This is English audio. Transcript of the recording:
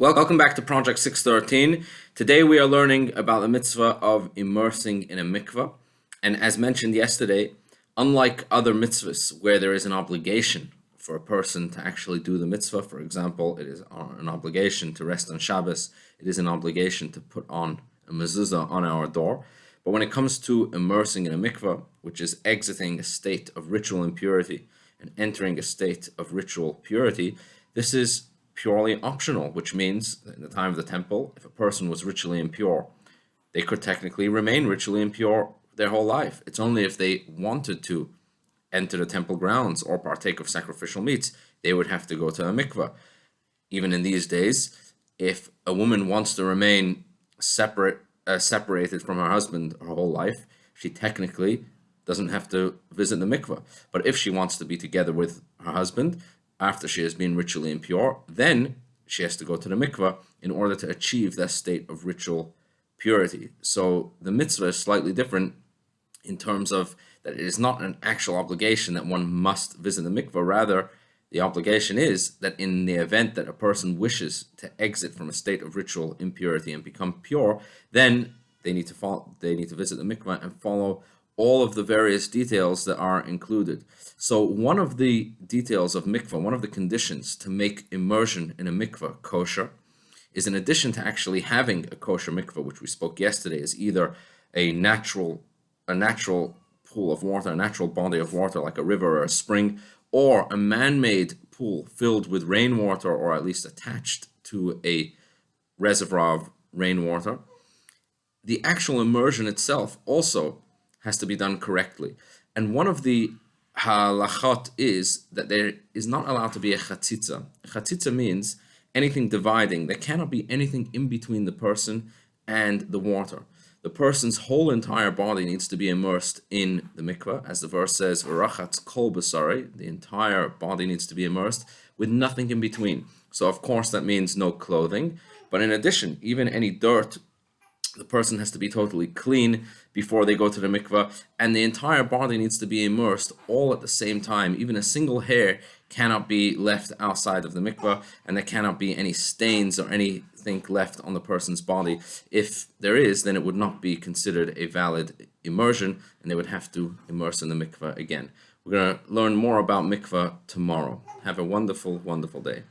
Welcome back to Project 613. Today we are learning about the mitzvah of immersing in a mikvah. And as mentioned yesterday, unlike other mitzvahs where there is an obligation for a person to actually do the mitzvah, for example, it is an obligation to rest on Shabbos, it is an obligation to put on a mezuzah on our door. But when it comes to immersing in a mikvah, which is exiting a state of ritual impurity and entering a state of ritual purity, this is purely optional, which means that in the time of the temple, if a person was ritually impure, they could technically remain ritually impure their whole life. It's only if they wanted to enter the temple grounds or partake of sacrificial meats, they would have to go to a mikvah. Even in these days, if a woman wants to remain separated from her husband her whole life, she technically doesn't have to visit the mikvah. But if she wants to be together with her husband after she has been ritually impure, then she has to go to the mikvah in order to achieve that state of ritual purity. So the mitzvah is slightly different in terms of that it is not an actual obligation that one must visit the mikvah. Rather, the obligation is that in the event that a person wishes to exit from a state of ritual impurity and become pure, then they need to visit the mikvah and follow all of the various details that are included. So one of the details of mikvah, one of the conditions to make immersion in a mikvah kosher, is in addition to actually having a kosher mikvah, which we spoke yesterday, is either a natural pool of water, a natural body of water like a river or a spring, or a man-made pool filled with rainwater, or at least attached to a reservoir of rainwater. The actual immersion itself also has to be done correctly. And one of the halachot is that there is not allowed to be a chatzitza. A chatzitza means anything dividing. There cannot be anything in between the person and the water. The person's whole entire body needs to be immersed in the mikveh, as the verse says, "V'rachatz kol basari," the entire body needs to be immersed with nothing in between. So of course that means no clothing, but in addition, even any dirt, the person has to be totally clean before they go to the mikveh, and the entire body needs to be immersed all at the same time. Even a single hair cannot be left outside of the mikveh, and there cannot be any stains or anything left on the person's body. If there is, then it would not be considered a valid immersion, and they would have to immerse in the mikveh again. We're going to learn more about mikveh tomorrow. Have a wonderful, wonderful day.